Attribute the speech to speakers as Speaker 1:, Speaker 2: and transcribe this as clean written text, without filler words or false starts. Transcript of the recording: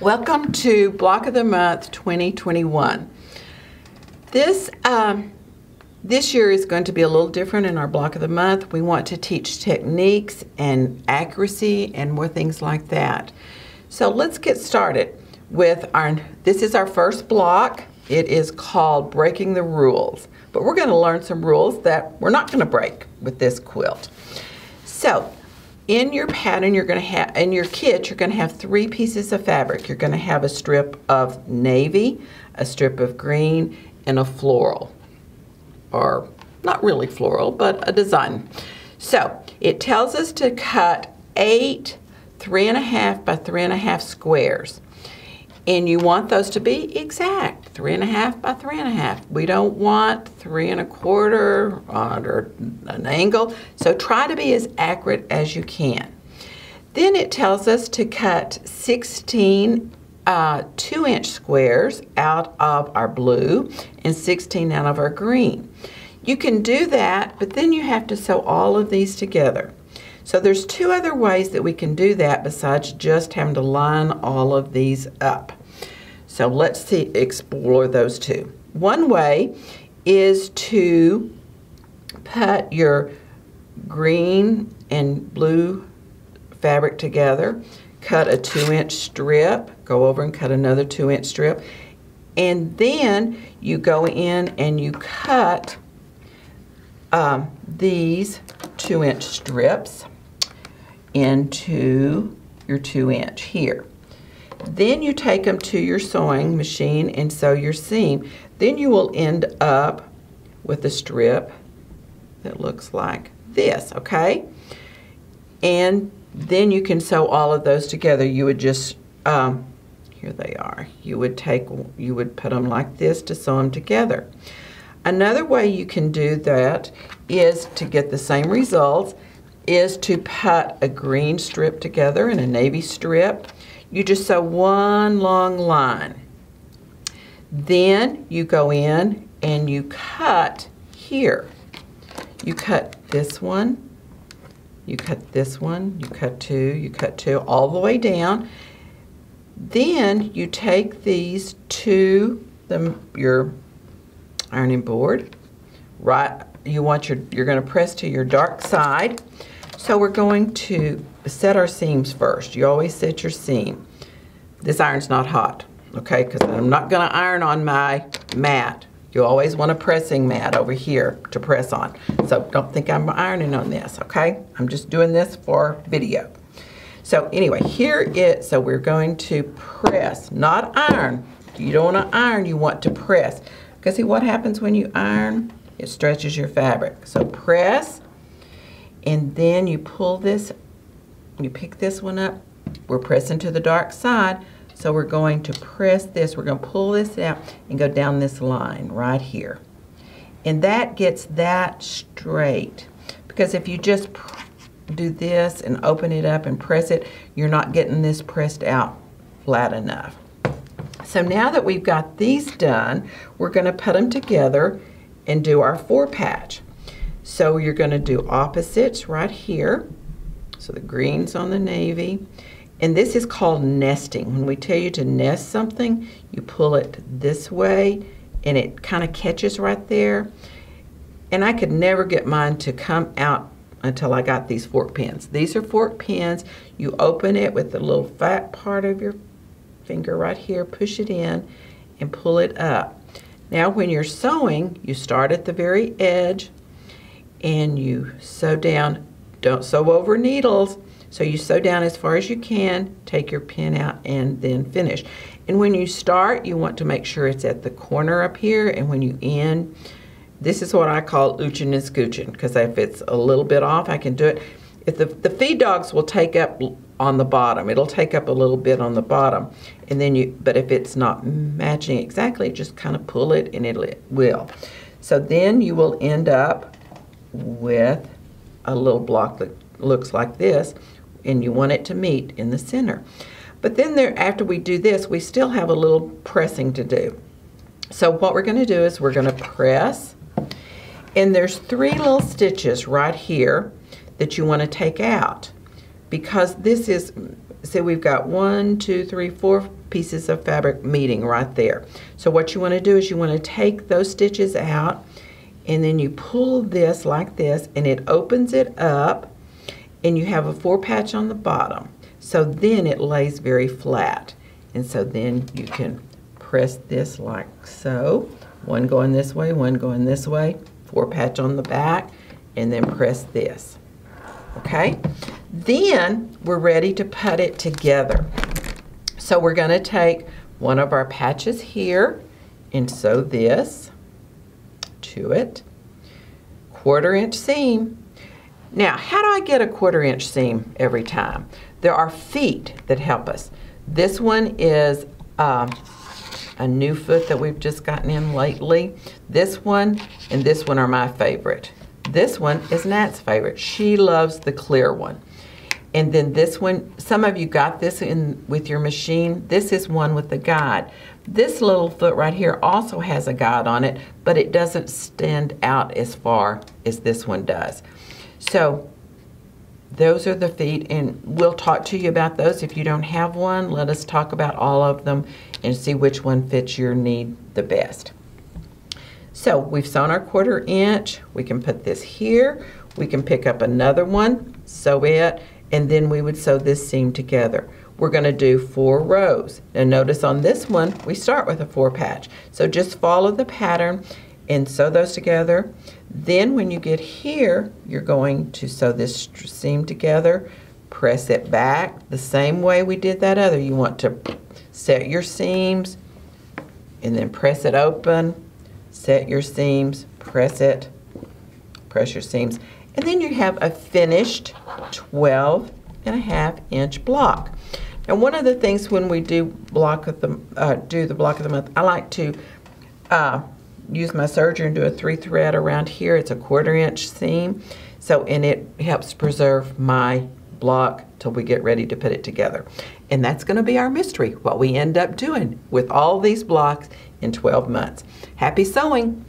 Speaker 1: Welcome to Block of the Month 2021. This year is going to be a little different in our Block of the Month. We want to teach techniques and accuracy and more things like that. So let's get started with this is our first block. It is called Breaking the Rules. But we're going to learn some rules that we're not going to break with this quilt. So in your pattern, you're going to have, in your kit, you're going to have 3 pieces of fabric. You're going to have a strip of navy, a strip of green, and a floral. Or not really floral, but a design. So it tells us to cut 8 3.5 by 3.5 squares. And you want those to be exact, 3.5 by 3.5. We don't want 3 1/4 or an angle. So try to be as accurate as you can. Then it tells us to cut 16 2-inch squares out of our blue and 16 out of our green. You can do that, but then you have to sew all of these together. So there's 2 other ways that we can do that besides just having to line all of these up. So let's explore those 2. One way is to put your green and blue fabric together, cut a 2-inch strip, go over and cut another 2-inch strip, and then you go in and you cut these 2-inch strips into your 2-inch here. Then you take them to your sewing machine and sew your seam. Then you will end up with a strip that looks like this, okay? And then you can sew all of those together. You would just, here they are. You would put them like this to sew them together. Another way you can do that is to get the same results is to put a green strip together and a navy strip. You just sew one long line. Then you go in and you cut here. You cut this one, you cut this one, you cut 2, you cut 2, all the way down. Then you take these to your ironing board. Right, you're going to press to your dark side. So we're going to set our seams first. You always set your seam. This iron's not hot, okay, because I'm not going to iron on my mat. You always want a pressing mat over here to press on. So don't think I'm ironing on this, okay? I'm just doing this for video. So anyway, so we're going to press, not iron. You don't want to iron, you want to press. Because see what happens when you iron? It stretches your fabric. So press, and then you pull this, you pick this one up. We're pressing to the dark side, so we're going to press this. We're going to pull this out and go down this line right here. And that gets that straight. Because if you just do this and open it up and press it, you're not getting this pressed out flat enough. So now that we've got these done, we're going to put them together and do our 4 patch. So you're going to do opposites right here. So the green's on the navy. And this is called nesting. When we tell you to nest something, you pull it this way and it kind of catches right there. And I could never get mine to come out until I got these fork pins. These are fork pins. You open it with the little fat part of your finger right here, push it in and pull it up. Now when you're sewing, you start at the very edge and you sew down. Don't sew over needles. So you sew down as far as you can, take your pin out, and then finish. And when you start, you want to make sure it's at the corner up here, and when you end, this is what I call oochin and scoochin, because if it's a little bit off, I can do it. If the feed dogs will take up on the bottom, it'll take up a little bit on the bottom, and then but if it's not matching exactly, just kind of pull it, and it will. So then you will end up with a little block that looks like this, and you want it to meet in the center. But then after we do this, we still have a little pressing to do. So what we're going to do is we're going to press, and there's 3 little stitches right here that you want to take out, because this is see we've got 1, 2, 3, 4 pieces of fabric meeting right there. So what you want to do is you want to take those stitches out, and then you pull this like this, and it opens it up, and you have a 4 patch on the bottom. So then it lays very flat. And so then you can press this like so. One going this way, one going this way, 4 patch on the back, and then press this. Okay? Then we're ready to put it together. So we're going to take one of our patches here and sew this to it. 1/4 inch seam. Now, how do I get a 1/4 inch seam every time? There are feet that help us. This one is a new foot that we've just gotten in lately. This one and this one are my favorite. This one is Nat's favorite. She loves the clear one. And then this one, some of you got this in with your machine. This is one with the guide. This little foot right here also has a guide on it, but it doesn't stand out as far as this one does. So those are the feet, and we'll talk to you about those. If you don't have one, let us talk about all of them and see which one fits your need the best. So we've sewn our 1/4 inch. We can put this here. We can pick up another one, sew it, and then we would sew this seam together. We're going to do 4 rows. Now notice on this one, we start with a 4 patch. So just follow the pattern and sew those together. Then when you get here, you're going to sew this seam together, press it back the same way we did that other. You want to set your seams and then press it open, set your seams, press it, press your seams, and then you have a finished 12.5 inch block. Now one of the things when we do the block of the month, I like to use my serger and do a 3 thread around here. It's a 1/4 inch seam, and it helps preserve my block till we get ready to put it together. And that's going to be our mystery, what we end up doing with all these blocks in 12 months. Happy sewing!